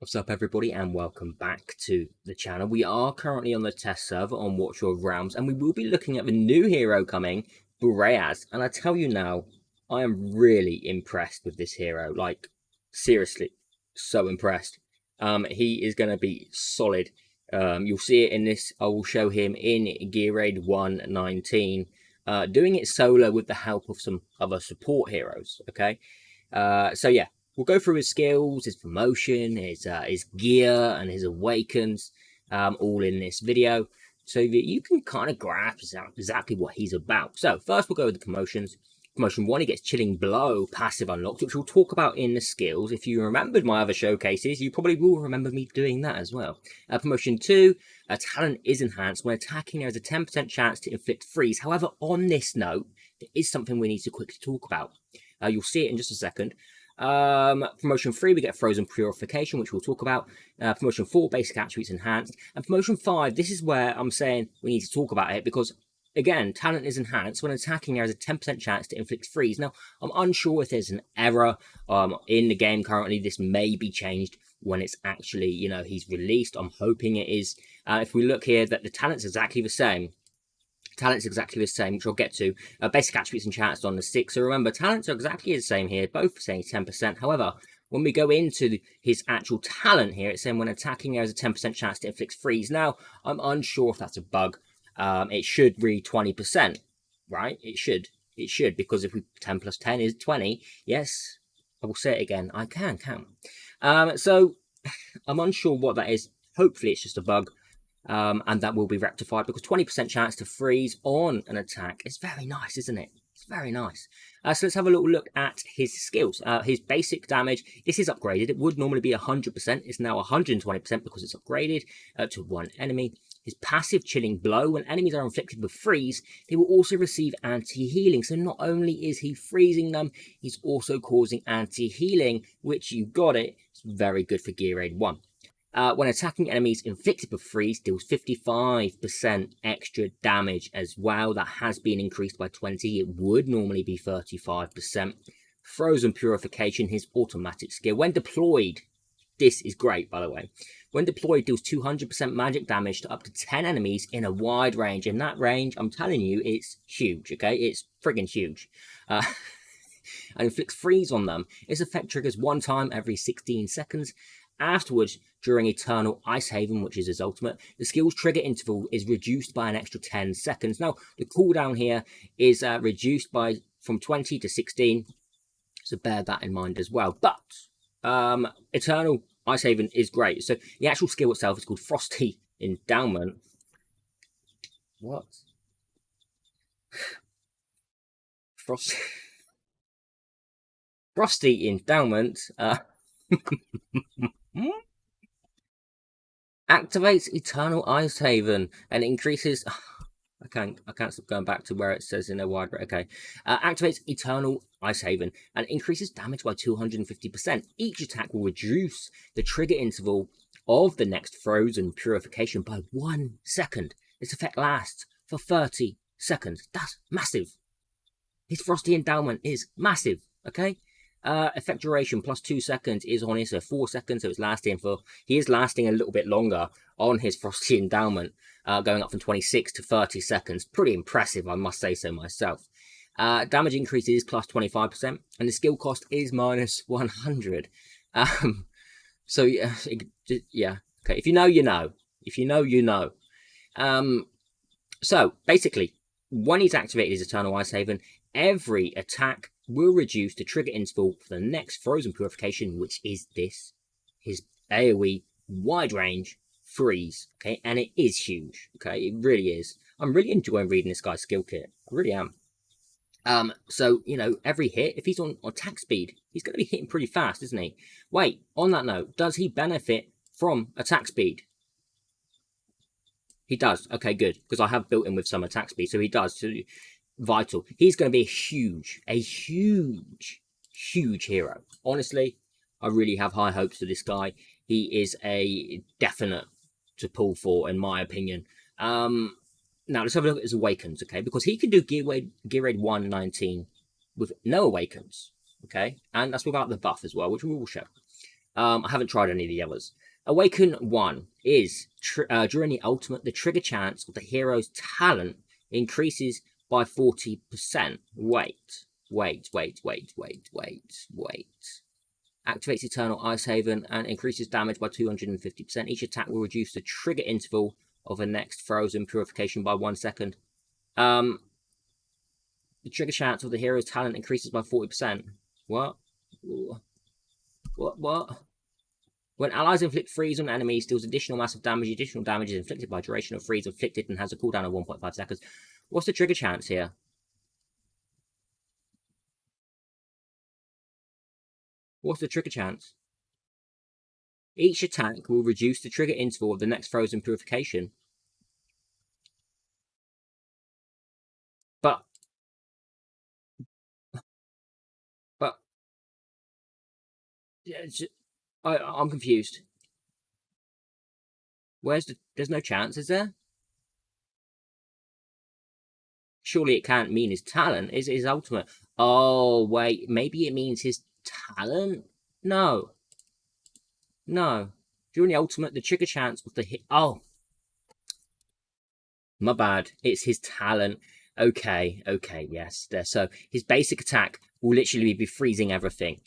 What's up everybody and welcome back to the channel. We are currently on the test server on Watch Your Realms and we will be looking at the new hero coming, Boreas. And I tell you now, I am really impressed with this hero. Like, seriously, so impressed. He is going to be solid. You'll see it in this. I will show him in Gear Raid 119, doing it solo with the help of some other support heroes, okay? So yeah. We'll go through his skills, his promotion, his gear, and his awakens, all in this video, so that you can kind of grasp exactly what he's about. So first we'll go with the promotions. Promotion 1, he gets Chilling Blow, passive unlocked, which we'll talk about in the skills. If you remembered my other showcases, you probably will remember me doing that as well. Promotion 2, talent is enhanced. When attacking, there is a 10% chance to inflict freeze. However, on this note, there is something we need to quickly talk about. You'll see it in just a second. Promotion 3, we get Frozen Purification, which we'll talk about. Promotion 4, basic attributes enhanced. And promotion 5, this is where I'm saying we need to talk about it, because again, talent is enhanced. When attacking, there is a 10% chance to inflict freeze. Now, I'm unsure if there's an error in the game currently. This may be changed when it's actually, he's released. I'm hoping it is. If we look here, that the talent's exactly the same. Talent's exactly the same, which I'll get to. Basic attributes enhanced on the 6. So remember, talents are exactly the same here, both saying 10%. However, when we go into his actual talent here, it's saying when attacking, there is a 10% chance to inflict freeze. Now, I'm unsure if that's a bug. It should read 20%, right? It should, because if we 10 plus 10 is 20. Yes, I will say it again. I can. So I'm unsure what that is. Hopefully, it's just a bug. And that will be rectified, because 20% chance to freeze on an attack is very nice, isn't it? It's very nice. So let's have a little look at his skills. His basic damage, this is upgraded. It would normally be 100%. It's now 120% because it's upgraded to one enemy. His passive Chilling Blow, when enemies are inflicted with freeze, they will also receive anti-healing. So not only is he freezing them, he's also causing anti-healing, which you got it. It's very good for Gear Raid 1. When attacking enemies inflicted with freeze, deals 55% extra damage as well. That has been increased by 20. It would normally be 35%. Frozen Purification, his automatic skill. When deployed, this is great, by the way. When deployed, deals 200% magic damage to up to 10 enemies in a wide range. In that range, I'm telling you, it's huge, okay? It's friggin' huge. And inflicts freeze on them. Its effect triggers one time every 16 seconds. Afterwards, during Eternal Ice Haven, which is his ultimate, the skill's trigger interval is reduced by an extra 10 seconds. Now, the cooldown here is reduced from 20 to 16, so bear that in mind as well. But Eternal Ice Haven is great. So the actual skill itself is called Frosty Endowment. What? Frosty Endowment. Activates Eternal Ice Haven and increases. I can't stop going back to where it says in a wide. Okay, activates Eternal Ice Haven and increases damage by 250%. Each attack will reduce the trigger interval of the next Frozen Purification by 1 second. This effect lasts for 30 seconds. That's massive. His Frosty Endowment is massive. Okay. Effect duration plus 2 seconds is on his 4 seconds, so he is lasting a little bit longer on his Frosty Endowment, going up from 26 to 30 seconds. Pretty impressive, I must say so myself. Damage increases plus 25%, and the skill cost is minus 100. So yeah, okay. If you know, you know. If you know, you know. So basically, when he's activated his Eternal Ice Haven, every attack will reduce the trigger interval for the next Frozen Purification, which is his AoE wide range freeze. Okay, and it is huge. Okay, it really is. I'm really enjoying reading this guy's skill kit. I really am. So every hit, if he's on attack speed, he's going to be hitting pretty fast, isn't he? Wait, on that note, does he benefit from attack speed? He does. Okay, good, because I have built him with some attack speed, so he does. So, vital. He's going to be a huge hero. Honestly, I really have high hopes for this guy. He is a definite to pull for, in my opinion. Now let's have a look at his awakens, okay? Because he can do Gear Raid 119 with no awakens, okay? And that's without the buff as well, which we will show. I haven't tried any of the others. Awaken 1 is during the ultimate, the trigger chance of the hero's talent increases by 40%. Wait. Activates Eternal Ice Haven and increases damage by 250%. Each attack will reduce the trigger interval of the next Frozen Purification by 1 second. The trigger chance of the hero's talent increases by 40%. What? When allies inflict freeze on enemies, deals additional massive damage. Additional damage is inflicted by duration of freeze inflicted and has a cooldown of 1.5 seconds. What's the trigger chance here? What's the trigger chance? Each attack will reduce the trigger interval of the next Frozen Purification. But I'm confused. There's no chance, is there? Surely it can't mean his talent is his ultimate. Oh, wait, maybe it means his talent? No. During the ultimate, the trigger chance of the hit. Oh, my bad. It's his talent. Okay, yes. So his basic attack will literally be freezing everything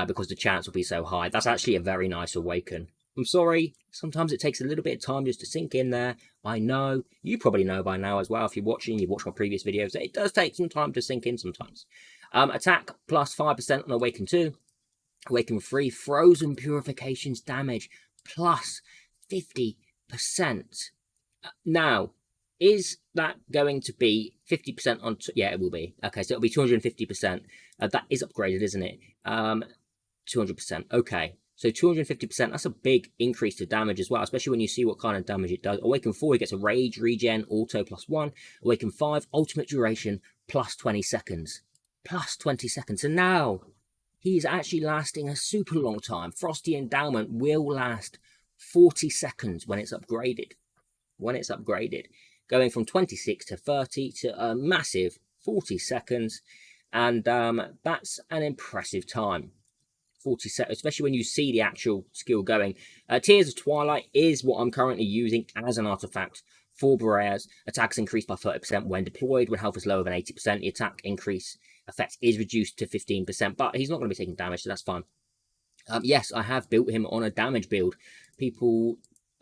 because the chance will be so high. That's actually a very nice awaken. I'm sorry, sometimes it takes a little bit of time just to sink in there. I know, you probably know by now as well if you've watched my previous videos, that it does take some time to sink in sometimes. Attack plus 5% on Awaken 2. Awaken 3, Frozen Purifications damage plus 50%. Now, is that going to be 50% on... Yeah, it will be. Okay, so it'll be 250%. That is upgraded, isn't it? 200%. Okay. So 250%, that's a big increase to damage as well, especially when you see what kind of damage it does. Awaken 4, he gets a Rage, Regen, Auto +1. Awaken 5, Ultimate Duration, plus 20 seconds. Plus 20 seconds. So now, he's actually lasting a super long time. Frosty Endowment will last 40 seconds when it's upgraded. Going from 26 to 30 to a massive 40 seconds. And that's an impressive time. 40 seconds, especially when you see the actual skill going. Tears of Twilight is what I'm currently using as an artifact for Boreas. Attacks increased by 30% when deployed. When health is lower than 80%, the attack increase effect is reduced to 15%, but he's not going to be taking damage, so that's fine. Yes, I have built him on a damage build. I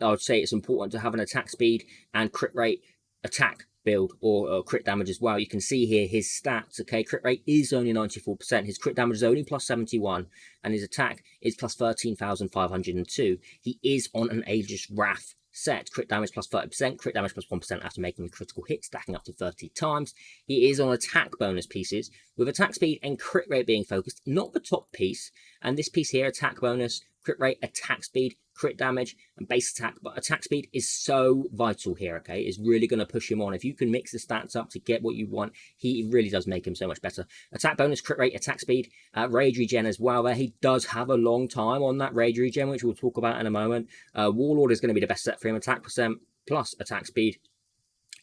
would say it's important to have an attack speed and crit rate attack build or crit damage as well. You can see here his stats. Okay, crit rate is only 94%. His crit damage is only plus 71, and his attack is plus 13,502. He is on an Aegis Wrath set. Crit damage plus 30%, crit damage plus 1% after making a critical hit, stacking up to 30 times. He is on attack bonus pieces, with attack speed and crit rate being focused, not the top piece. And this piece here, attack bonus, crit rate, attack speed, crit damage, and base attack. But attack speed is so vital here, okay? It's really going to push him on. If you can mix the stats up to get what you want, he really does make him so much better. Attack bonus, crit rate, attack speed, rage regen as well. There, he does have a long time on that rage regen, which we'll talk about in a moment. Warlord is going to be the best set for him. Attack percent plus attack speed.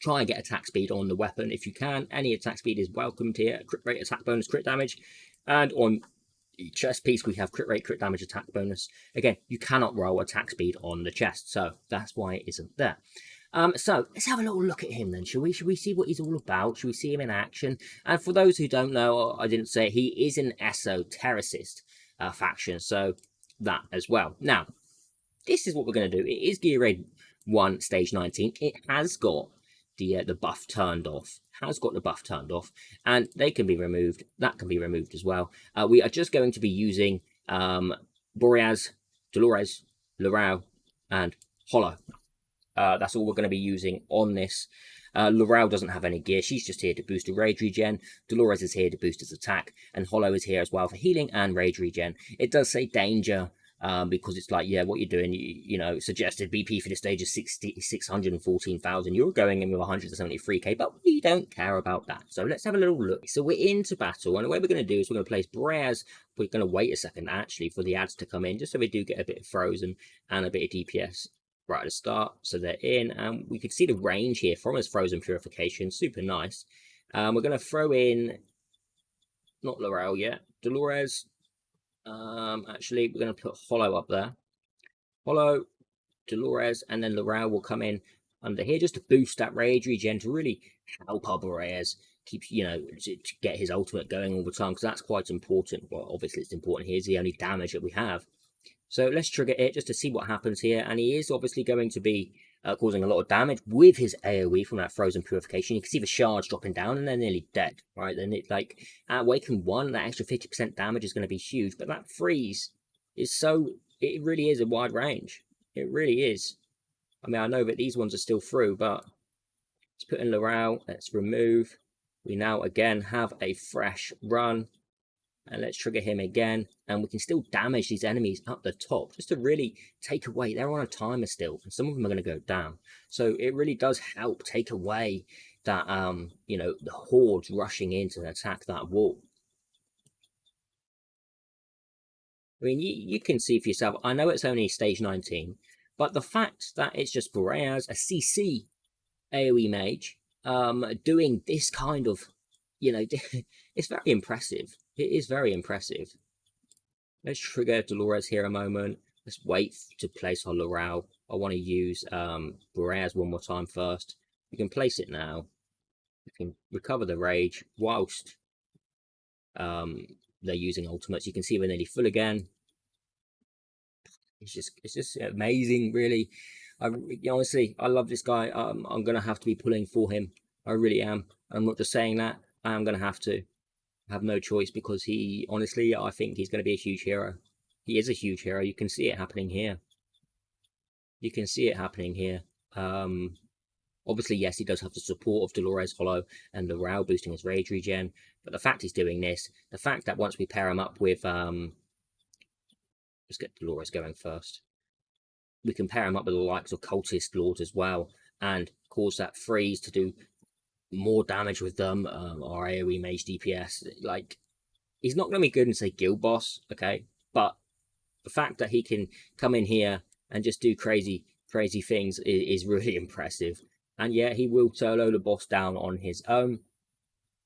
Try and get attack speed on the weapon if you can. Any attack speed is welcomed here. Crit rate, attack bonus, crit damage. And on chest piece, we have crit rate, crit damage, attack bonus. Again, you cannot roll attack speed on the chest, so that's why it isn't there. So let's have a little look at him then, shall we? Should we see what he's all about? Should we see him in action? And for those who don't know, I didn't say, he is an esotericist faction, so that as well. Now, this is what we're going to do. It is Gear Raid 1 Stage 19. It has got the buff turned off. And they can be removed. That can be removed as well. We are just going to be using Boreas, Dolores, Lorau, and Hollow. That's all we're going to be using on this. Lorau doesn't have any gear. She's just here to boost her rage regen. Dolores is here to boost his attack. And Hollow is here as well for healing and rage regen. It does say danger. Because it's like, yeah, what you're doing, you know, suggested BP for this stage is 614,000. You're going in with 173k, but we don't care about that. So let's have a little look. So we're into battle, and the way we're going to do is we're going to place Boreas. We're going to wait a second, actually, for the ads to come in, just so we do get a bit of frozen and a bit of DPS right at the start. So they're in, and we can see the range here from his frozen purification. Super nice. We're going to throw in, not Laurel yet, Dolores. Actually, we're going to put Hollow up there. Hollow, Dolores, and then Laurel will come in under here just to boost that rage regen to really help our Boreas keep, to get his ultimate going all the time, because that's quite important. Well, obviously it's important. Here's the only damage that we have. So let's trigger it just to see what happens here. And he is obviously going to be causing a lot of damage with his AoE from that frozen purification. You can see the shards dropping down and they're nearly dead, right? Then it, like, at Awaken 1, that extra 50% damage is going to be huge. But that freeze is so, it really is a wide range. It really is. I mean, I know that these ones are still through, but let's put in Laurel. Let's remove. We now again have a fresh run. And let's trigger him again, and we can still damage these enemies up the top just to really take away. They're on a timer still, and some of them are going to go down. So it really does help take away that, the hordes rushing in to attack that wall. I mean, you can see for yourself. I know it's only stage 19, but the fact that it's just Boreas, a CC AoE mage, doing this kind of, it's very impressive. It is very impressive. Let's trigger Dolores here a moment. Let's wait to place our Laurel. I want to use Boreas one more time first. We can place it now. We can recover the rage whilst they're using ultimates. You can see we're nearly full again. It's just amazing, really. Honestly, I love this guy. I'm gonna have to be pulling for him. I really am. I'm not just saying that. I am gonna have to. Have no choice, because he, honestly, I think he's going to be a huge hero. He is a huge hero. You can see it happening here. You can see it happening here. Obviously, yes, he does have the support of Dolores Hollow and Laurel boosting his rage regen, but the fact he's doing this, the fact that once we pair him up with, let's get Dolores going first. We can pair him up with the likes of Cultist Lord as well, and cause that freeze to do more damage with them. Our AoE mage DPS, like, he's not going to be good in, say, guild boss, okay, but the fact that he can come in here and just do crazy things is really impressive. And yeah, he will solo the boss down on his own.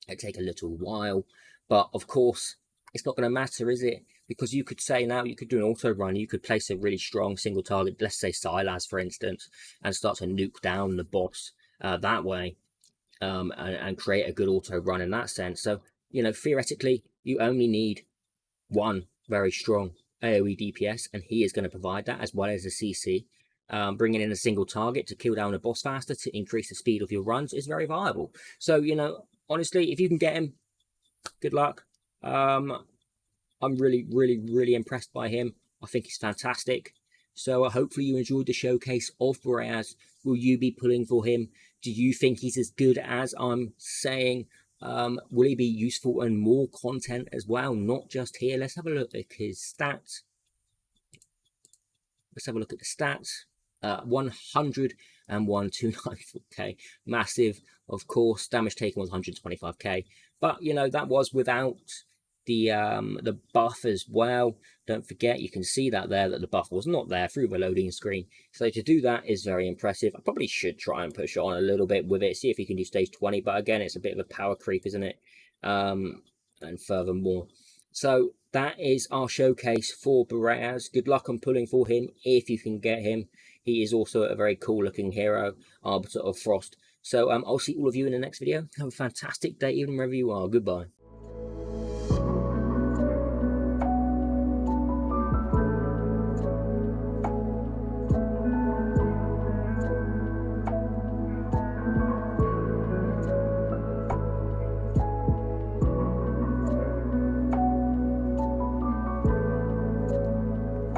It'll take a little while, but of course it's not going to matter, is it? Because you could say now, you could do an auto run, you could place a really strong single target, let's say Silas for instance, and start to nuke down the boss that way. And create a good auto run in that sense. So, theoretically, you only need one very strong AoE DPS, and he is going to provide that, as well as a CC. Bringing in a single target to kill down a boss faster to increase the speed of your runs is very viable. So, honestly, if you can get him, good luck. I'm really impressed by him. I think he's fantastic. So hopefully you enjoyed the showcase of Boreas. Will you be pulling for him? Do you think he's as good as I'm saying? Will he be useful and more content as well? Not just here. Let's have a look at his stats. Let's have a look at the stats. 101 294k. Massive, of course. Damage taken was 125k. But, that was without the buff as well. Don't forget, you can see that there, that the buff was not there through the loading screen. So to do that is very impressive. I probably should try and push on a little bit with it, see if you can do stage 20, but again, it's a bit of a power creep, isn't it? And furthermore, so that is our showcase for Boreas. Good luck on pulling for him if you can get him. He is also a very cool looking hero, Arbiter of Frost. So I'll see all of you in the next video. Have a fantastic day, even wherever you are. Goodbye.